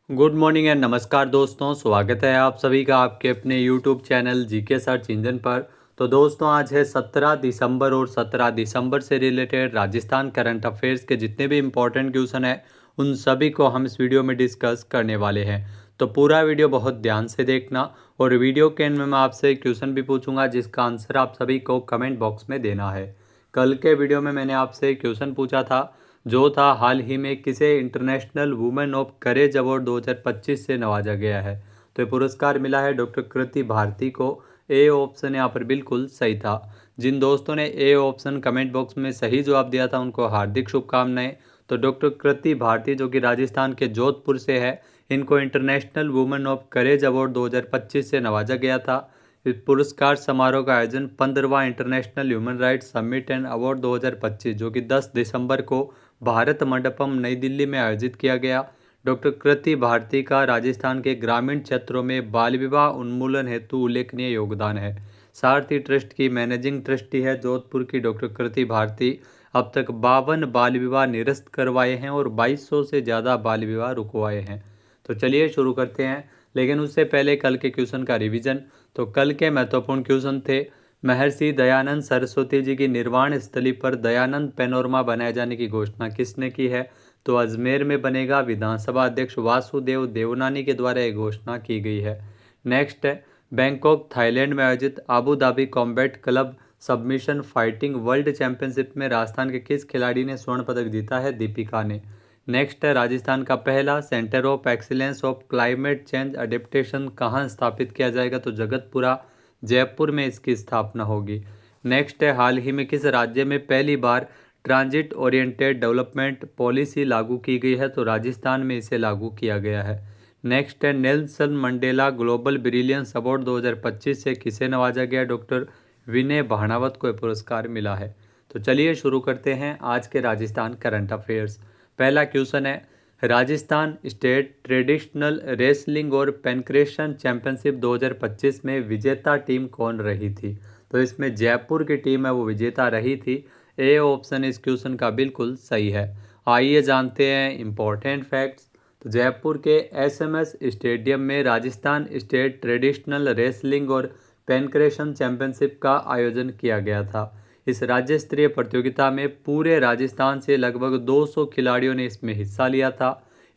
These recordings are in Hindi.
गुड मॉर्निंग एंड नमस्कार दोस्तों, स्वागत है आप सभी का आपके अपने YouTube channel GK search engine पर। तो दोस्तों आज है 17 दिसंबर और 17 दिसंबर से रिलेटेड राजस्थान करंट अफेयर्स के जितने भी इम्पोर्टेंट क्वेश्चन हैं उन सभी को हम इस वीडियो में डिस्कस करने वाले हैं। तो पूरा वीडियो बहुत ध्यान से देखना और वीडियो के एंड में मैं आपसे क्वेश्चन भी पूछूंगा जिसका आंसर आप सभी को कमेंट बॉक्स में देना है। कल के वीडियो में मैंने आपसे क्वेश्चन पूछा था जो था हाल ही में किसे international women of courage award 2025 से नवाजा गया है। तो ये पुरस्कार मिला है डॉक्टर कृति भारती को। ए ऑप्शन यहाँ पर बिल्कुल सही था। जिन दोस्तों ने ए ऑप्शन कमेंट बॉक्स में सही जवाब दिया था उनको हार्दिक शुभकामनाएं। तो डॉक्टर कृति भारती जो कि राजस्थान के जोधपुर से है, इनको international women of courage award 2025 से नवाजा गया था। इस पुरस्कार समारोह का आयोजन 15वां international human rights summit and award 2025 जो कि 10 दिसंबर को भारत मंडपम नई दिल्ली में आयोजित किया गया। डॉक्टर कृति भारती का राजस्थान के ग्रामीण क्षेत्रों में बाल विवाह उन्मूलन हेतु उल्लेखनीय योगदान है। सारथी ट्रस्ट की मैनेजिंग ट्रस्टी है जोधपुर की डॉक्टर कृति भारती। अब तक 52 बाल विवाह निरस्त करवाए हैं और 2200 से ज़्यादा बाल विवाह रुकवाए हैं। तो चलिए शुरू करते हैं, लेकिन उससे पहले कल के क्वेश्चन का रिवीजन। तो कल के महत्वपूर्ण क्वेश्चन थे, महर्षि दयानंद सरस्वती जी की निर्वाण स्थली पर दयानंद पैनोरमा बनाए जाने की घोषणा किसने की है। तो अजमेर में बनेगा। विधानसभा अध्यक्ष वासुदेव देवनानी के द्वारा यह घोषणा की गई है। नेक्स्ट है, बैंकॉक थाईलैंड में आयोजित Abu Dhabi combat club submission fighting world championship में राजस्थान के किस खिलाड़ी ने स्वर्ण पदक जीता है। दीपिका ने। नेक्स्ट है, राजस्थान का पहला centre of excellence of climate change adaptation कहाँ स्थापित किया जाएगा। तो जगतपुरा जयपुर में इसकी स्थापना होगी। नेक्स्ट है, हाल ही में किस राज्य में पहली बार ट्रांजिट ओरिएंटेड डेवलपमेंट पॉलिसी लागू की गई है। तो राजस्थान में इसे लागू किया गया है। नेक्स्ट है, Nelson Mandela global brilliance award 2025 से किसे नवाजा गया। डॉक्टर विनय भाणावत को यह पुरस्कार मिला है। तो चलिए शुरू करते हैं आज के राजस्थान करंट अफेयर्स। पहला क्वेश्चन है, राजस्थान स्टेट ट्रेडिशनल रेसलिंग और पेनक्रेशन चैंपियनशिप 2025 में विजेता टीम कौन रही थी। तो इसमें जयपुर की टीम है वो विजेता रही थी। ए ऑप्शन इस क्वेश्चन का बिल्कुल सही है। आइए जानते हैं इम्पोर्टेंट फैक्ट्स। तो जयपुर के एसएमएस स्टेडियम में राजस्थान स्टेट ट्रेडिशनल रेसलिंग और पेनक्रेशन चैंपियनशिप का आयोजन किया गया था। इस राज्य स्तरीय प्रतियोगिता में पूरे राजस्थान से लगभग 200 खिलाड़ियों ने इसमें हिस्सा लिया था।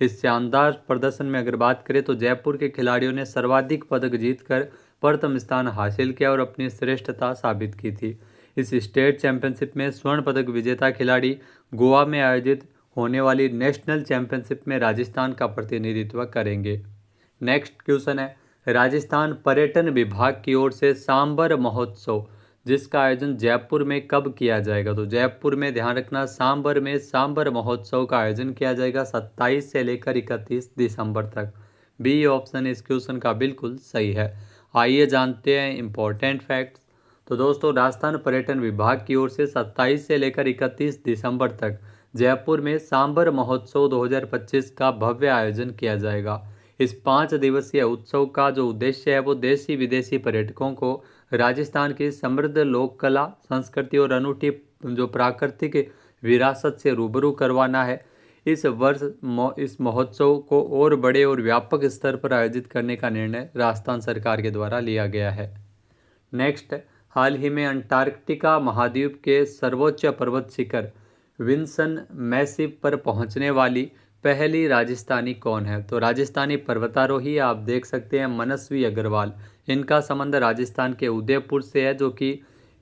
इस शानदार प्रदर्शन में अगर बात करें तो जयपुर के खिलाड़ियों ने सर्वाधिक पदक जीतकर प्रथम स्थान हासिल किया और अपनी श्रेष्ठता साबित की थी। इस स्टेट चैंपियनशिप में स्वर्ण पदक विजेता खिलाड़ी गोवा में आयोजित होने वाली नेशनल चैंपियनशिप में राजस्थान का प्रतिनिधित्व करेंगे। नेक्स्ट क्वेश्चन है, राजस्थान पर्यटन विभाग की ओर से सांबर महोत्सव जिसका आयोजन जयपुर में कब किया जाएगा। तो जयपुर में ध्यान रखना सांबर में सांबर महोत्सव का आयोजन किया जाएगा 27 से लेकर 31 दिसंबर तक। बी ऑप्शन इस क्वेश्चन का बिल्कुल सही है। आइए जानते हैं इम्पोर्टेंट फैक्ट्स। तो दोस्तों राजस्थान पर्यटन विभाग की ओर से 27 से लेकर 31 दिसंबर तक जयपुर में सांबर महोत्सव 2025 का भव्य आयोजन किया जाएगा। इस 5 दिवसीय उत्सव का जो उद्देश्य है वो देशी विदेशी पर्यटकों को राजस्थान की समृद्ध लोक कला संस्कृति और अनूठी जो प्राकृतिक विरासत से रूबरू करवाना है। इस वर्ष इस महोत्सव को और बड़े और व्यापक स्तर पर आयोजित करने का निर्णय राजस्थान सरकार के द्वारा लिया गया है। नेक्स्ट, हाल ही में अंटार्कटिका महाद्वीप के सर्वोच्च पर्वत शिखर विंसन मैसिव पर पहुंचने वाली पहली राजस्थानी कौन है। तो राजस्थानी पर्वतारोही आप देख सकते हैं मनस्वी अग्रवाल। इनका संबंध राजस्थान के उदयपुर से है जो कि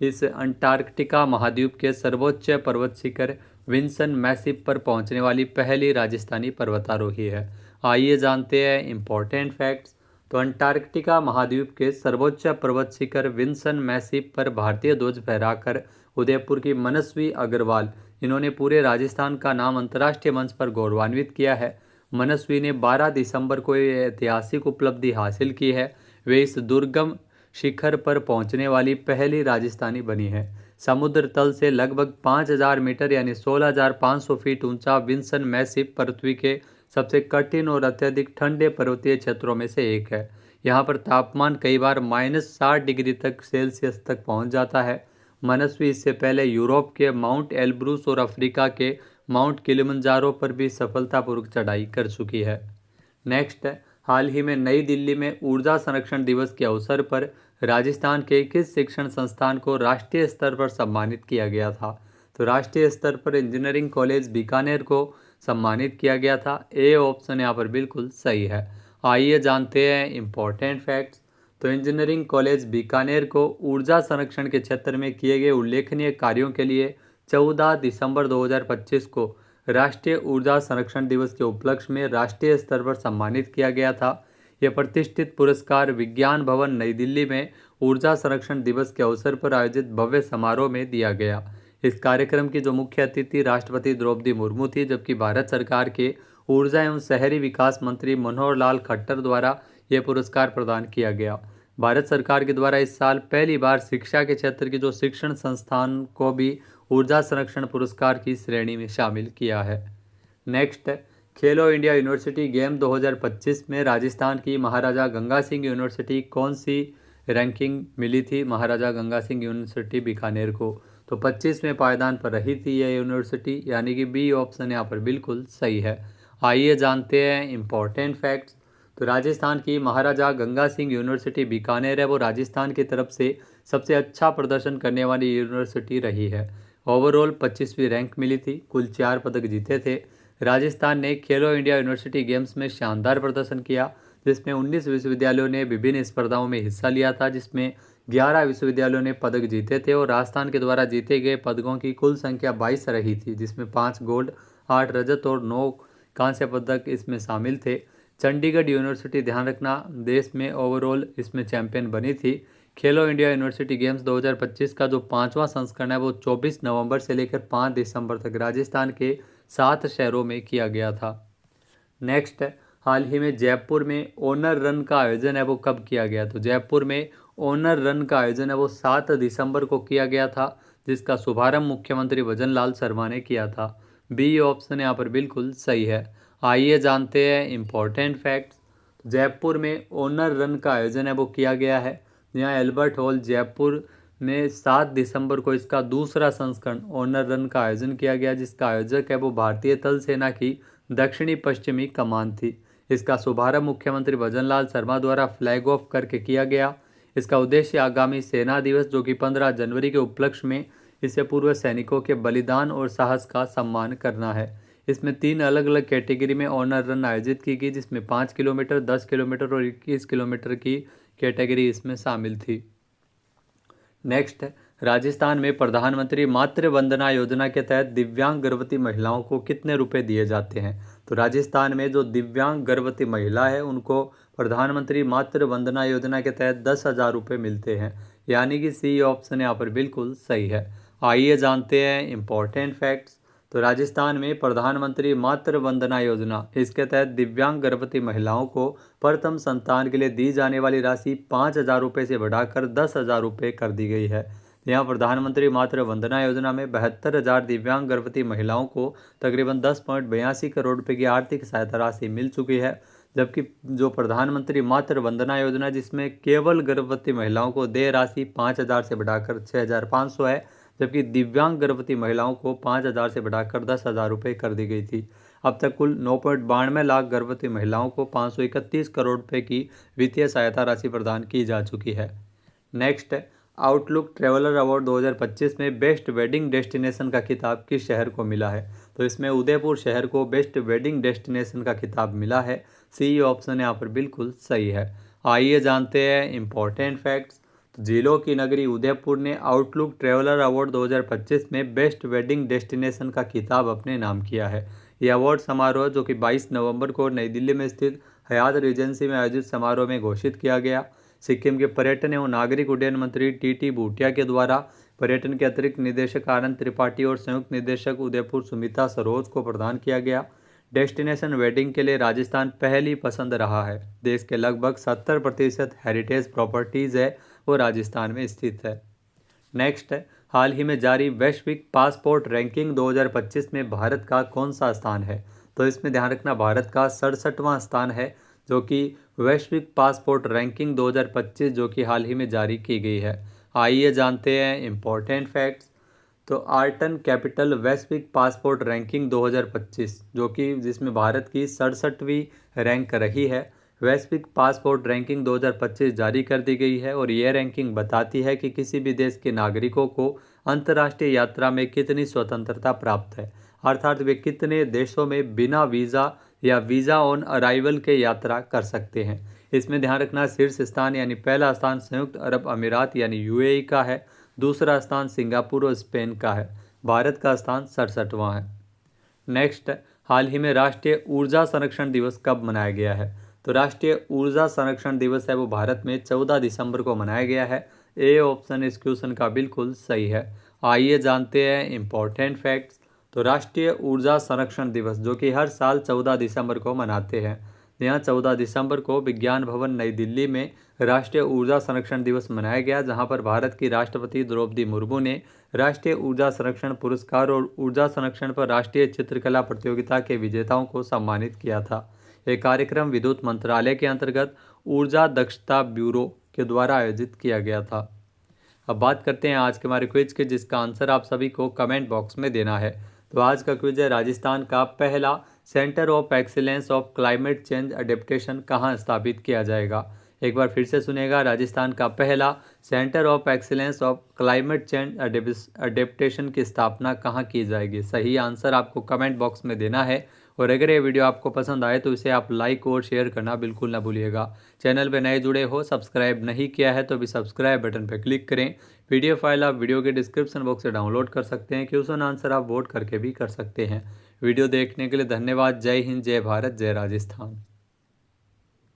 इस अंटार्कटिका महाद्वीप के सर्वोच्च पर्वत शिखर विंसन मैसिव पर पहुंचने वाली पहली राजस्थानी पर्वतारोही है। आइए जानते हैं इम्पोर्टेंट फैक्ट्स। तो अंटार्कटिका महाद्वीप के सर्वोच्च पर्वत शिखर विंसन मैसिव पर भारतीय ध्वज फहराकर उदयपुर की मनस्वी अग्रवाल, इन्होंने पूरे राजस्थान का नाम अंतर्राष्ट्रीय मंच पर गौरवान्वित किया है। मनस्वी ने 12 दिसंबर को ये ऐतिहासिक उपलब्धि हासिल की है। वे इस दुर्गम शिखर पर पहुंचने वाली पहली राजस्थानी बनी है। समुद्र तल से लगभग 5000 मीटर यानी 16,500 फीट ऊंचा विंसन मैसिव पृथ्वी के सबसे कठिन और अत्यधिक ठंडे पर्वतीय क्षेत्रों में से एक है। यहाँ पर तापमान कई बार -60 डिग्री तक सेल्सियस तक पहुँच जाता है। मनस्वी इससे पहले यूरोप के माउंट एल्ब्रूस और अफ्रीका के माउंट किलिमंजारो पर भी सफलतापूर्वक चढ़ाई कर चुकी है। नेक्स्ट है, हाल ही में नई दिल्ली में ऊर्जा संरक्षण दिवस के अवसर पर राजस्थान के किस शिक्षण संस्थान को राष्ट्रीय स्तर पर सम्मानित किया गया था? तो राष्ट्रीय स्तर पर इंजीनियरिंग कॉलेज बीकानेर को सम्मानित किया गया था। ए ऑप्शन यहाँ पर बिल्कुल सही है। आइए जानते हैं इम्पोर्टेंट फैक्ट्स। तो इंजीनियरिंग कॉलेज बीकानेर को ऊर्जा संरक्षण के क्षेत्र में किए गए उल्लेखनीय कार्यों के लिए 14 दिसंबर 2025 को राष्ट्रीय ऊर्जा संरक्षण दिवस के उपलक्ष्य में राष्ट्रीय स्तर पर सम्मानित किया गया था। यह प्रतिष्ठित पुरस्कार विज्ञान भवन नई दिल्ली में ऊर्जा संरक्षण दिवस के अवसर पर आयोजित भव्य समारोह में दिया गया। इस कार्यक्रम की जो मुख्य अतिथि राष्ट्रपति द्रौपदी मुर्मू थी, जबकि भारत सरकार के ऊर्जा एवं शहरी विकास मंत्री मनोहर लाल खट्टर द्वारा यह पुरस्कार प्रदान किया गया। भारत सरकार के द्वारा इस साल पहली बार शिक्षा के क्षेत्र के जो शिक्षण संस्थान को भी ऊर्जा संरक्षण पुरस्कार की श्रेणी में शामिल किया है। नेक्स्ट, खेलो इंडिया यूनिवर्सिटी गेम 2025 में राजस्थान की महाराजा गंगा सिंह यूनिवर्सिटी कौन सी रैंकिंग मिली थी? महाराजा गंगा सिंह यूनिवर्सिटी बीकानेर को। तो 25वें पायदान पर रही थी यह यूनिवर्सिटी, यानी कि बी ऑप्शन यहाँ पर बिल्कुल सही है। आइए जानते हैं इम्पोर्टेंट फैक्ट्स। तो राजस्थान की महाराजा गंगा सिंह यूनिवर्सिटी बीकानेर है, वो राजस्थान की तरफ से सबसे अच्छा प्रदर्शन करने वाली यूनिवर्सिटी रही है। ओवरऑल 25वीं रैंक मिली थी, कुल 4 पदक जीते थे। राजस्थान ने खेलो इंडिया यूनिवर्सिटी गेम्स में शानदार प्रदर्शन किया, जिसमें 19 विश्वविद्यालयों ने विभिन्न स्पर्धाओं में हिस्सा लिया था, जिसमें 11 विश्वविद्यालयों ने पदक जीते थे और राजस्थान के द्वारा जीते गए पदकों की कुल संख्या 22 रही थी, जिसमें 5 गोल्ड, 8 रजत और 9 कांस्य पदक इसमें शामिल थे। चंडीगढ़ यूनिवर्सिटी, ध्यान रखना, देश में ओवरऑल इसमें चैंपियन बनी थी। खेलो इंडिया यूनिवर्सिटी गेम्स 2025 का जो 5वां संस्करण है वो 24 नवंबर से लेकर 5 दिसंबर तक राजस्थान के 7 शहरों में किया गया था। नेक्स्ट, हाल ही में जयपुर में ओनर रन का आयोजन है वो कब किया गया? तो जयपुर में ओनर रन का आयोजन है वो 7 दिसंबर को किया गया था, जिसका शुभारंभ मुख्यमंत्री भजन लाल शर्मा ने किया था। बी ऑप्शन यहाँ पर बिल्कुल सही है। आइए जानते हैं इम्पोर्टेंट फैक्ट्स। जयपुर में ओनर रन का आयोजन है वो किया गया है। यहाँ एल्बर्ट हॉल जयपुर में 7 दिसंबर को इसका दूसरा संस्करण ओनर रन का आयोजन किया गया, जिसका आयोजक है वो भारतीय थल सेना की दक्षिणी पश्चिमी कमान थी। इसका शुभारंभ मुख्यमंत्री भजन लाल शर्मा द्वारा फ्लैग ऑफ करके किया गया। इसका उद्देश्य आगामी सेना दिवस जो कि 15 जनवरी के उपलक्ष्य में इससे पूर्व सैनिकों के बलिदान और साहस का सम्मान करना है। इसमें 3 अलग अलग कैटेगरी में ऑनर रन आयोजित की गई, जिसमें 5 किलोमीटर, 10 किलोमीटर और 21 किलोमीटर की कैटेगरी इसमें शामिल थी। नेक्स्ट, राजस्थान में प्रधानमंत्री मातृ वंदना योजना के तहत दिव्यांग गर्भवती महिलाओं को कितने रुपए दिए जाते हैं? तो राजस्थान में जो दिव्यांग गर्भवती महिला है उनको प्रधानमंत्री मातृ वंदना योजना के तहत 10,000 रुपये मिलते हैं, यानी कि सी ऑप्शन यहाँ पर बिल्कुल सही है। आइए जानते हैं इम्पोर्टेंट फैक्ट्स। तो राजस्थान में प्रधानमंत्री मातृ वंदना योजना, इसके तहत दिव्यांग गर्भवती महिलाओं को प्रथम संतान के लिए दी जाने वाली राशि 5,000 रुपये से बढ़ाकर 10,000 रुपये कर दी गई है। यहाँ प्रधानमंत्री मातृ वंदना योजना में 72,000 दिव्यांग गर्भवती महिलाओं को तकरीबन 10.82 करोड़ रुपये की आर्थिक सहायता राशि मिल चुकी है, जबकि जो प्रधानमंत्री मातृ वंदना योजना जिसमें केवल गर्भवती महिलाओं को देय राशि 5,000 से बढ़ाकर 6,500 है, जबकि दिव्यांग गर्भवती महिलाओं को 5,000 से बढ़ाकर 10,000 रुपये कर दी गई थी। अब तक कुल 9.92 लाख गर्भवती महिलाओं को 531 करोड़ रुपये की वित्तीय सहायता राशि प्रदान की जा चुकी है। नेक्स्ट, आउटलुक ट्रैवलर अवार्ड 2025 में बेस्ट वेडिंग डेस्टिनेशन का खिताब किस शहर को मिला है? तो इसमें उदयपुर शहर को बेस्ट वेडिंग डेस्टिनेशन का खिताब मिला है। सी ऑप्शन यहाँ पर बिल्कुल सही है। आइए जानते हैं इम्पोर्टेंट फैक्ट्स। तो झीलों की नगरी उदयपुर ने आउटलुक ट्रैवलर अवार्ड 2025 में बेस्ट वेडिंग डेस्टिनेशन का खिताब अपने नाम किया है। यह अवार्ड समारोह जो कि 22 नवंबर को नई दिल्ली में स्थित हयात रिजेंसी में आयोजित समारोह में घोषित किया गया। सिक्किम के पर्यटन एवं नागरिक उड्डयन मंत्री टी भूटिया के द्वारा पर्यटन के अतिरिक्त निदेशक आनंद त्रिपाठी और संयुक्त निदेशक उदयपुर सुमिता सरोज को प्रदान किया गया। डेस्टिनेशन वेडिंग के लिए राजस्थान पहली पसंद रहा है। देश के लगभग 70% हेरिटेज प्रॉपर्टीज़ है वो राजस्थान में स्थित है। नेक्स्ट है, हाल ही में जारी वैश्विक पासपोर्ट रैंकिंग 2025 में भारत का कौन सा स्थान है? तो इसमें ध्यान रखना, भारत का 67वां स्थान है, जो कि वैश्विक पासपोर्ट रैंकिंग 2025 जो कि हाल ही में जारी की गई है। आइए जानते हैं इम्पोर्टेंट फैक्ट्स। तो आर्टन कैपिटल वैश्विक पासपोर्ट रैंकिंग 2025 जो कि जिसमें भारत की 67वीं रैंक रही है, वैश्विक पासपोर्ट रैंकिंग 2025 जारी कर दी गई है। और यह रैंकिंग बताती है कि किसी भी देश के नागरिकों को अंतर्राष्ट्रीय यात्रा में कितनी स्वतंत्रता प्राप्त है, अर्थात वे कितने देशों में बिना वीज़ा या वीज़ा ऑन अराइवल के यात्रा कर सकते हैं। इसमें ध्यान रखना, शीर्ष स्थान यानी पहला स्थान संयुक्त अरब अमीरात यानी यूएई का है, दूसरा स्थान सिंगापुर और स्पेन का है, भारत का स्थान 67वां है। नेक्स्ट, हाल ही में राष्ट्रीय ऊर्जा संरक्षण दिवस कब मनाया गया है? तो राष्ट्रीय ऊर्जा संरक्षण दिवस है वो भारत में 14 दिसंबर को मनाया गया है। ए ऑप्शन इस क्वेश्चन का बिल्कुल सही है। आइए जानते हैं इम्पोर्टेंट फैक्ट्स। तो राष्ट्रीय ऊर्जा संरक्षण दिवस जो कि हर साल 14 दिसंबर को मनाते हैं, यहाँ 14 दिसंबर को विज्ञान भवन नई दिल्ली में राष्ट्रीय ऊर्जा संरक्षण दिवस मनाया गया, जहाँ पर भारत की राष्ट्रपति द्रौपदी मुर्मू ने राष्ट्रीय ऊर्जा संरक्षण पुरस्कार और ऊर्जा संरक्षण पर राष्ट्रीय चित्रकला प्रतियोगिता के विजेताओं को सम्मानित किया था। यह कार्यक्रम विद्युत मंत्रालय के अंतर्गत ऊर्जा दक्षता ब्यूरो के द्वारा आयोजित किया गया था। अब बात करते हैं आज के हमारे क्विज के, जिसका आंसर आप सभी को कमेंट बॉक्स में देना है। तो आज का क्विज है, राजस्थान का पहला centre of excellence of climate change adaptation कहाँ स्थापित किया जाएगा? एक बार फिर से सुनेगा, राजस्थान का पहला centre of excellence of climate change adaptation की स्थापना कहाँ की जाएगी? सही आंसर आपको कमेंट बॉक्स में देना है। और अगर ये वीडियो आपको पसंद आए तो इसे आप लाइक और शेयर करना बिल्कुल ना भूलिएगा। चैनल पर नए जुड़े हो, सब्सक्राइब नहीं किया है तो भी सब्सक्राइब बटन पर क्लिक करें। पीडीएफ फाइल आप वीडियो के डिस्क्रिप्शन बॉक्स से डाउनलोड कर सकते हैं। क्वेश्चन आंसर आप वोट करके भी कर सकते हैं। वीडियो देखने के लिए धन्यवाद। जय हिंद, जय भारत, जय राजस्थान।